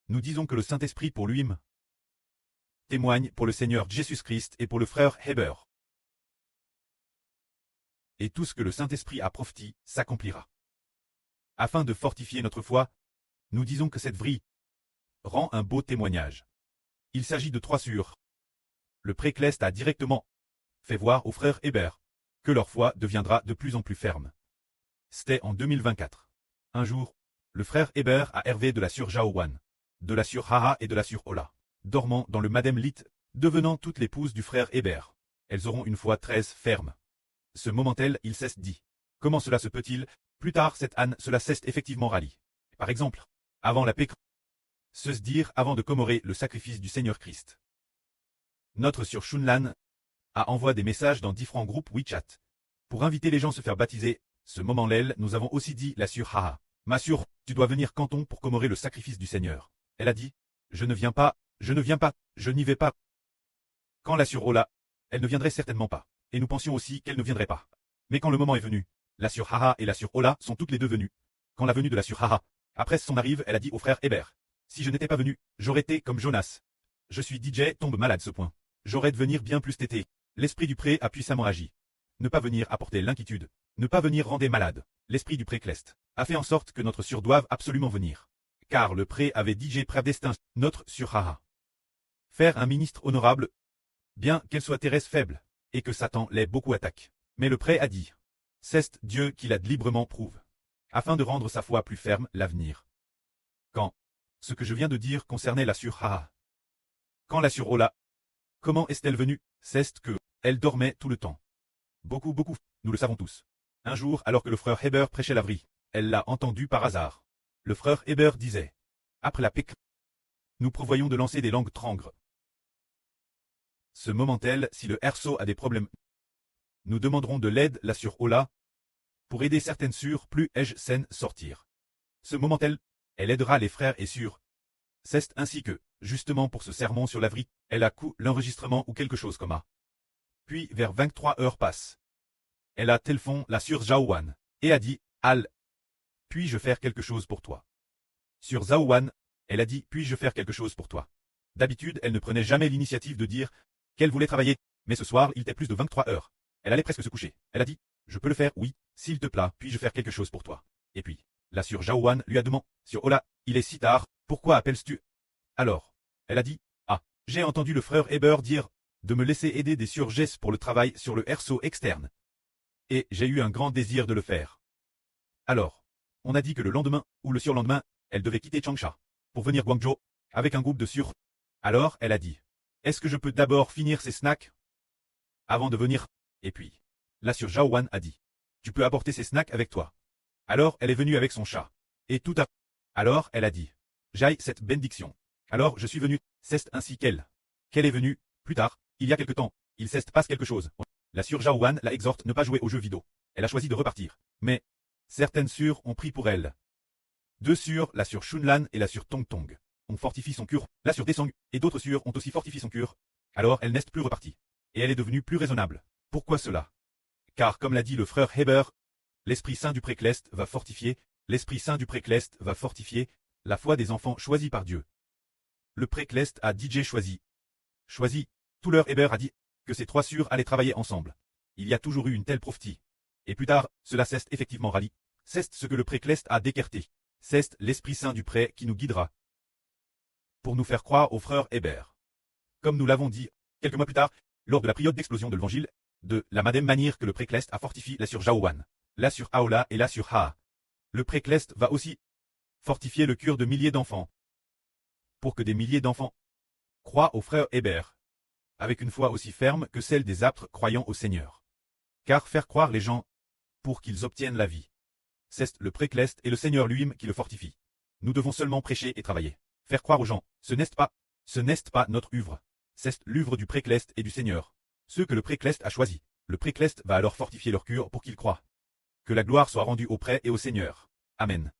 Nous disons que le Saint-Esprit pour lui-même témoigne pour le Seigneur Jésus-Christ et pour le frère Heber. Et tout ce que le Saint-Esprit a prophétisé s'accomplira. Afin de fortifier notre foi, nous disons que cette vraie rend un beau témoignage. Il s'agit de 3 sur. Le précleste a directement fait voir aux frères Heber que leur foi deviendra de plus en plus ferme. C'était en 2024. Un jour, le frère Heber a Hervé de la sur Jaowan, de la sur Haha et de la sur Ola, dormant dans le Madame Lit, devenant toute l'épouse du frère Heber. Elles auront une foi très ferme. Ce moment-tel, il cesse dit. Comment cela se peut-il? Plus tard, cette âne, cela cesse effectivement rallie. Par exemple, avant la paix, se dire avant de commémorer le sacrifice du Seigneur Christ. Notre sur Shunlan a envoyé des messages dans différents groupes WeChat. Pour inviter les gens à se faire baptiser, ce moment-là, nous avons aussi dit la sur Haha. Ma sur, tu dois venir Canton pour commémorer le sacrifice du Seigneur. Elle a dit, je ne viens pas, je ne viens pas, je n'y vais pas. Quand la sur Ola, elle ne viendrait certainement pas. Et nous pensions aussi qu'elle ne viendrait pas. Mais quand le moment est venu, la sur Haha et la sur Ola sont toutes les deux venues. Quand la venue de la sur Haha, après son arrive, elle a dit au frère Heber. Si je n'étais pas venu, j'aurais été comme Jonas. Je suis DJ, tombe malade ce point. J'aurais de venir bien plus tété. L'esprit du pré a puissamment agi. Ne pas venir apporter l'inquiétude. Ne pas venir rendre malade. L'esprit du précleste a fait en sorte que notre sur doive absolument venir. Car le pré avait DJ prédestin notre sur Haha. Faire un ministre honorable, bien qu'elle soit terrestre faible, et que Satan l'ait beaucoup attaqué. Mais le pré a dit. C'est Dieu qui la librement prouve. Afin de rendre sa foi plus ferme l'avenir. Quand ce que je viens de dire concernait la sur Haha. Quand la sur Ola, comment est-elle venue? C'est que elle dormait tout le temps. Beaucoup, nous le savons tous. Un jour, alors que le frère Heber prêchait la vraie, elle l'a entendu par hasard. Le frère Heber disait, après la pique, nous prévoyons de lancer des langues trangres. Ce moment-tel, si le Herso a des problèmes, nous demanderons de l'aide la sur Ola, pour aider certaines sur plus âgées saines sortir. Ce moment-tel, elle aidera les frères et sœurs. C'est ainsi que, justement pour ce sermon sur la vraie, elle a coupé l'enregistrement ou quelque chose comme ça. Puis vers 23 heures passe. Elle a téléphone la sur Jaowan, et a dit, Al, puis-je faire quelque chose pour toi? Sur Zaowan, elle a dit, puis-je faire quelque chose pour toi? D'habitude, elle ne prenait jamais l'initiative de dire qu'elle voulait travailler, mais ce soir, il était plus de 23 heures. Elle allait presque se coucher. Elle a dit, je peux le faire, oui, s'il te plaît, puis-je faire quelque chose pour toi? Et puis, la sur Jaowan lui a demandé, sur Ola, il est si tard, pourquoi appelles-tu? Alors, elle a dit, ah, j'ai entendu le frère Heber dire de me laisser aider des surgestes pour le travail sur le Herso externe. Et j'ai eu un grand désir de le faire. Alors, on a dit que le lendemain, ou le surlendemain, elle devait quitter Changsha, pour venir Guangzhou, avec un groupe de sur. Alors, elle a dit, est-ce que je peux d'abord finir ces snacks avant de venir? Et puis, la sur Jaowan a dit, tu peux apporter ces snacks avec toi. Alors, elle est venue avec son chat. Et tout à... Alors, elle a dit, j'aille cette bénédiction. Alors, je suis venu, c'est ainsi qu'elle est venue, plus tard, il y a quelque temps, il s'est passe quelque chose. La sur Jaowan la exhorte ne pas jouer aux jeux vidéo. Elle a choisi de repartir. Mais, certaines sur ont pris pour elle. 2 sur, la sur Shunlan et la sur Tong Tong, ont fortifié son cure, la sur Desong, et d'autres sur ont aussi fortifié son cure. Alors elle n'est plus repartie. Et elle est devenue plus raisonnable. Pourquoi cela? Car comme l'a dit le frère Heber, l'Esprit Saint du précleste va fortifier, l'Esprit Saint du précleste va fortifier la foi des enfants choisis par Dieu. Le précleste a DJ choisi. Choisi, tout leur Heber a dit que ces 3 sur allaient travailler ensemble. Il y a toujours eu une telle prophétie. Et plus tard, cela s'est effectivement rallié. C'est ce que le précleste a décarté. C'est l'Esprit Saint du pré qui nous guidera. Pour nous faire croire au frère Heber. Comme nous l'avons dit, quelques mois plus tard, lors de la période d'explosion de l'évangile, de la même manière que le précleste a fortifié la sur Jaowan, la sur Aola et la sur Ha. Le précleste va aussi fortifier le cœur de milliers d'enfants. Pour que des milliers d'enfants croient au frère Heber, avec une foi aussi ferme que celle des apôtres croyant au Seigneur. Car faire croire les gens, pour qu'ils obtiennent la vie. C'est le précleste et le Seigneur lui-même qui le fortifie. Nous devons seulement prêcher et travailler. Faire croire aux gens, ce n'est pas notre œuvre. C'est l'œuvre du précleste et du Seigneur. Ceux que le précleste a choisis. Le précleste va alors fortifier leur cœur pour qu'ils croient. Que la gloire soit rendue au pré et au Seigneur. Amen.